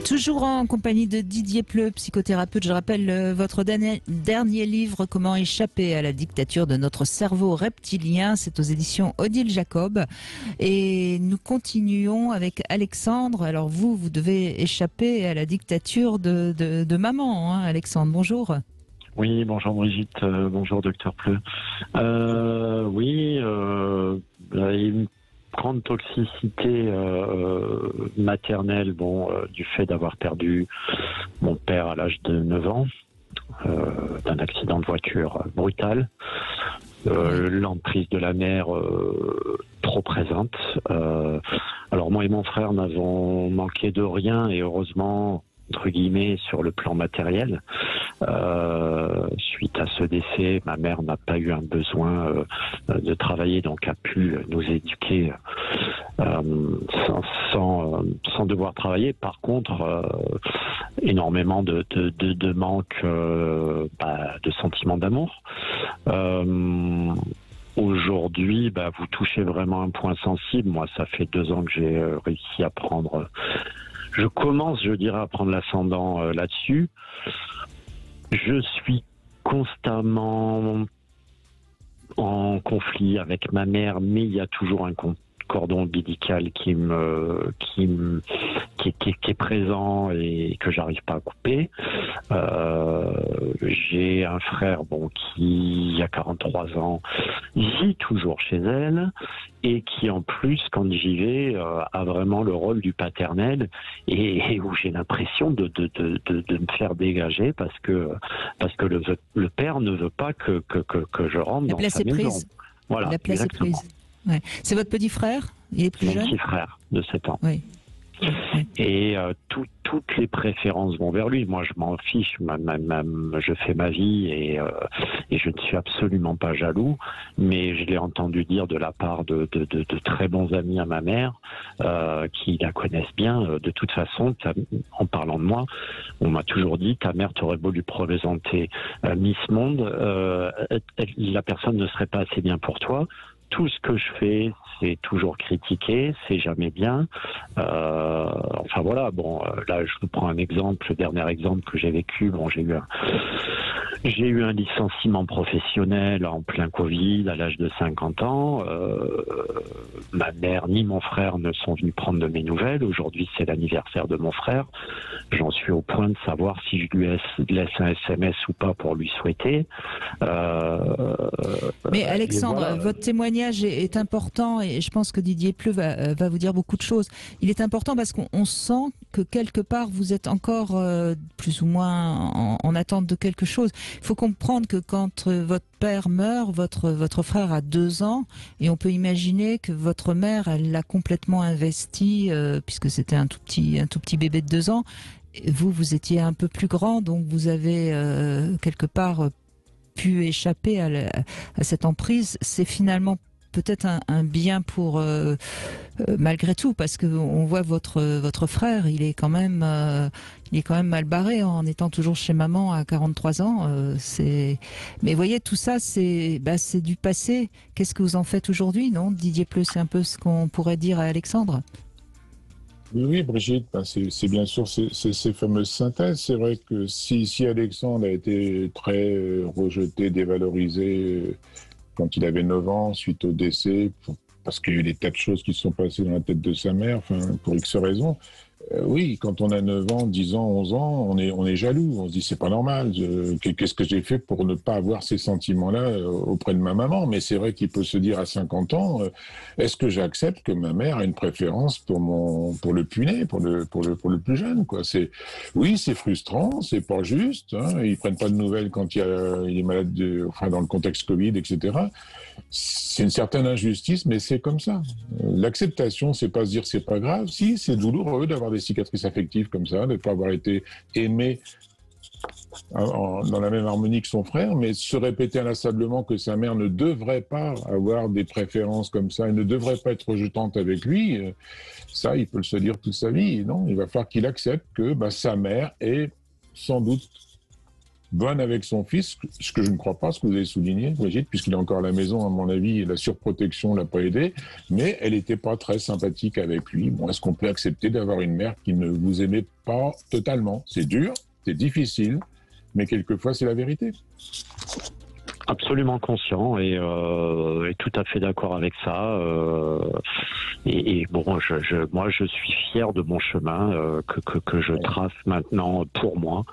Toujours en compagnie de Didier Pleu, psychothérapeute. Je rappelle votre dernier livre, Comment échapper à la dictature de notre cerveau reptilien. C'est aux éditions Odile Jacob. Et nous continuons avec Alexandre. Alors vous devez échapper à la dictature de maman, hein, Alexandre. Bonjour. Oui, bonjour Brigitte, bonjour docteur Pleu. Il y a une grande toxicité maternelle, du fait d'avoir perdu mon père à l'âge de 9 ans, d'un accident de voiture brutal. L'emprise de la mère trop présente. Alors moi et mon frère n'avons manqué de rien, et heureusement, entre guillemets, sur le plan matériel. Suite à ce décès, ma mère n'a pas eu un besoin de travailler, donc a pu nous éduquer sans devoir travailler. Par contre, énormément de manque de sentiments d'amour. Aujourd'hui, vous touchez vraiment un point sensible. Moi, ça fait 2 ans que j'ai réussi à prendre... Je commence, je dirais, à prendre l'ascendant là-dessus. Je suis constamment en conflit avec ma mère, mais il y a toujours un cordon ombilical qui est présent et que j'arrive pas à couper. J'ai un frère qui a 43 ans, vit toujours chez elle, et qui en plus, quand j'y vais, a vraiment le rôle du paternel, et où j'ai l'impression de me faire dégager parce que le père ne veut pas que je rentre dans sa maison. Voilà, la place est prise. Ouais. C'est votre petit frère? Il est plus jeune? Mon petit frère de 7 ans. Oui. Et toutes les préférences vont vers lui. Moi, je m'en fiche. Je fais ma vie et je ne suis absolument pas jaloux. Mais je l'ai entendu dire de la part de très bons amis à ma mère, qui la connaissent bien. De toute façon, en parlant de moi, on m'a toujours dit: ta mère t'aurait beau lui présenter Miss Monde, la personne ne serait pas assez bien pour toi. Tout ce que je fais, c'est toujours critiqué, c'est jamais bien. Enfin voilà, là je vous prends un exemple, le dernier exemple que j'ai vécu. J'ai eu un licenciement professionnel en plein Covid à l'âge de 50 ans. Ma mère ni mon frère ne sont venus prendre de mes nouvelles. Aujourd'hui, c'est l'anniversaire de mon frère. J'en suis au point de savoir si je lui laisse un SMS ou pas pour lui souhaiter. Mais Alexandre, voilà. Votre témoignage est important, et je pense que Didier Pleu va vous dire beaucoup de choses. Il est important parce qu'on sent que quelque part vous êtes encore plus ou moins en attente de quelque chose. Il faut comprendre que quand votre père meurt, votre frère a 2 ans, et on peut imaginer que votre mère, elle l'a complètement investi, puisque c'était un tout petit bébé de 2 ans. Et vous étiez un peu plus grand, donc vous avez quelque part pu échapper à cette emprise. C'est finalement peut-être un bien pour malgré tout, parce que on voit votre frère, il est quand même mal barré en étant toujours chez maman à 43 ans. Mais voyez, tout ça, c'est du passé. Qu'est-ce que vous en faites aujourd'hui, non, Didier Pleu? C'est un peu ce qu'on pourrait dire à Alexandre. Oui, Brigitte, c'est bien sûr ces fameuses synthèses. C'est vrai que si Alexandre a été très rejeté, dévalorisé quand il avait 9 ans, suite au décès, parce qu'il y a eu des tas de choses qui se sont passées dans la tête de sa mère, pour X raisons. Oui, quand on a 9 ans, 10 ans, 11 ans, on est jaloux. On se dit, c'est pas normal. Qu'est-ce que j'ai fait pour ne pas avoir ces sentiments-là auprès de ma maman? Mais c'est vrai qu'il peut se dire à 50 ans, est-ce que j'accepte que ma mère a une préférence pour le puiné, pour le plus jeune, quoi? Oui, c'est frustrant, c'est pas juste, hein. Ils prennent pas de nouvelles quand il est malade dans le contexte Covid, etc. C'est une certaine injustice, mais c'est comme ça. L'acceptation, c'est pas se dire c'est pas grave. Si, c'est douloureux d'avoir des cicatrices affectives comme ça, de ne pas avoir été aimé dans la même harmonie que son frère, mais se répéter inlassablement que sa mère ne devrait pas avoir des préférences comme ça, et ne devrait pas être rejetante avec lui, ça, il peut se dire toute sa vie. Non, il va falloir qu'il accepte que sa mère est sans doute bonne avec son fils, ce que je ne crois pas, ce que vous avez souligné, Brigitte, puisqu'il est encore à la maison, à mon avis, la surprotection l'a pas aidé, mais elle n'était pas très sympathique avec lui. Bon, est-ce qu'on peut accepter d'avoir une mère qui ne vous aimait pas totalement? C'est dur, c'est difficile, mais quelquefois c'est la vérité. Absolument conscient et tout à fait d'accord avec ça. Et bon, moi, je suis fier de mon chemin que je trace maintenant pour moi.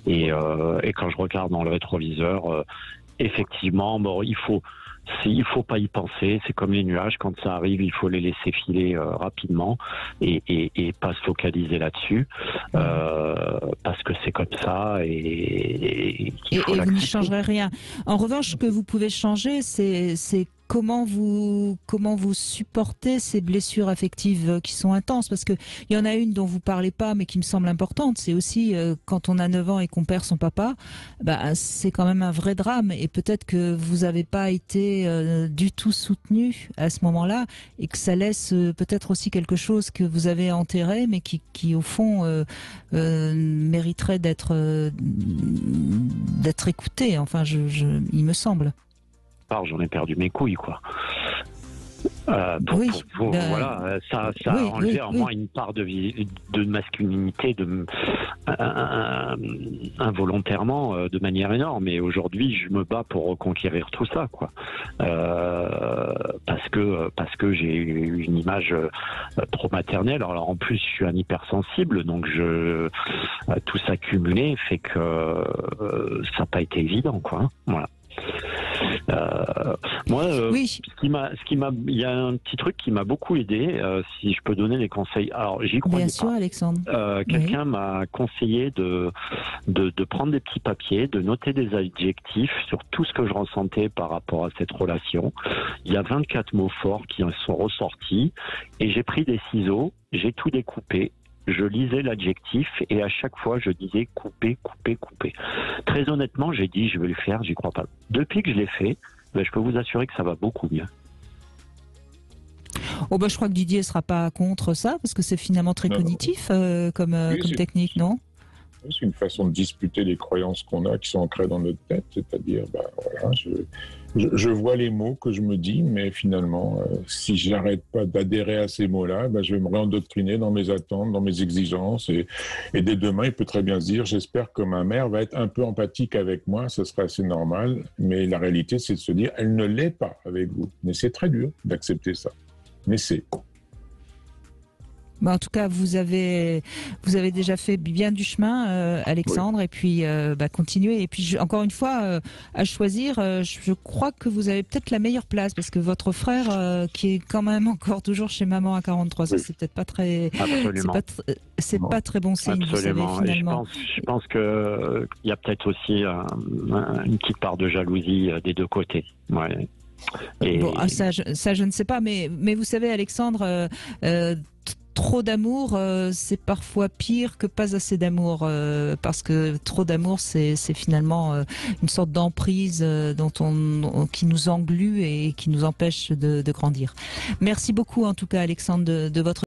Et quand je regarde dans le rétroviseur, effectivement, bon, il faut pas y penser. C'est comme les nuages, quand ça arrive, il faut les laisser filer rapidement et pas se focaliser là-dessus parce que c'est comme ça et vous n'y changerez rien. En revanche, ce que vous pouvez changer, c'est comment vous supportez ces blessures affectives qui sont intenses, parce que il y en a une dont vous parlez pas mais qui me semble importante, c'est aussi quand on a 9 ans et qu'on perd son papa, bah c'est quand même un vrai drame, et peut-être que vous avez pas été du tout soutenu à ce moment-là et que ça laisse peut-être aussi quelque chose que vous avez enterré mais qui au fond mériterait d'être écouté, enfin il me semble. J'en ai perdu mes couilles, quoi. Voilà, ça a enlevé en moi une part de masculinité involontairement, de manière énorme. Et aujourd'hui, je me bats pour reconquérir tout ça, quoi. Parce que j'ai eu une image trop maternelle. Alors en plus, je suis un hypersensible, donc tout s'accumuler fait que ça n'a pas été évident, quoi. Voilà. Il y a un petit truc qui m'a beaucoup aidé, si je peux donner des conseils. Alors, j'y crois pas. Bien sûr, Alexandre. Quelqu'un m'a conseillé de prendre des petits papiers, de noter des adjectifs sur tout ce que je ressentais par rapport à cette relation. Il y a 24 mots forts qui en sont ressortis et j'ai pris des ciseaux, j'ai tout découpé. Je lisais l'adjectif et à chaque fois je disais couper, couper, couper. Très honnêtement, j'ai dit je vais le faire, j'y crois pas. Depuis que je l'ai fait, je peux vous assurer que ça va beaucoup mieux. Oh je crois que Didier sera pas contre ça parce que c'est finalement très cognitif comme technique, non? C'est une façon de disputer les croyances qu'on a qui sont ancrées dans notre tête, c'est-à-dire je vois les mots que je me dis, mais finalement, si je n'arrête pas d'adhérer à ces mots-là, je vais me réendoctriner dans mes attentes, dans mes exigences. Et dès demain, il peut très bien se dire, j'espère que ma mère va être un peu empathique avec moi, ce sera assez normal. Mais la réalité, c'est de se dire, elle ne l'est pas avec vous. Mais c'est très dur d'accepter ça. Mais c'est... En tout cas, vous avez déjà fait bien du chemin, Alexandre, et puis continuez. Et puis encore une fois, à choisir, je crois que vous avez peut-être la meilleure place parce que votre frère, qui est quand même encore toujours chez maman à 43 ans, c'est peut-être pas très, c'est pas très bon signe. Absolument. Vous savez, finalement. Je pense que il y a peut-être aussi une petite part de jalousie des deux côtés. Ouais. Ça, je ne sais pas, mais vous savez, Alexandre. Trop d'amour, c'est parfois pire que pas assez d'amour, parce que trop d'amour, c'est finalement une sorte d'emprise qui nous englue et qui nous empêche de grandir. Merci beaucoup, en tout cas, Alexandre, de votre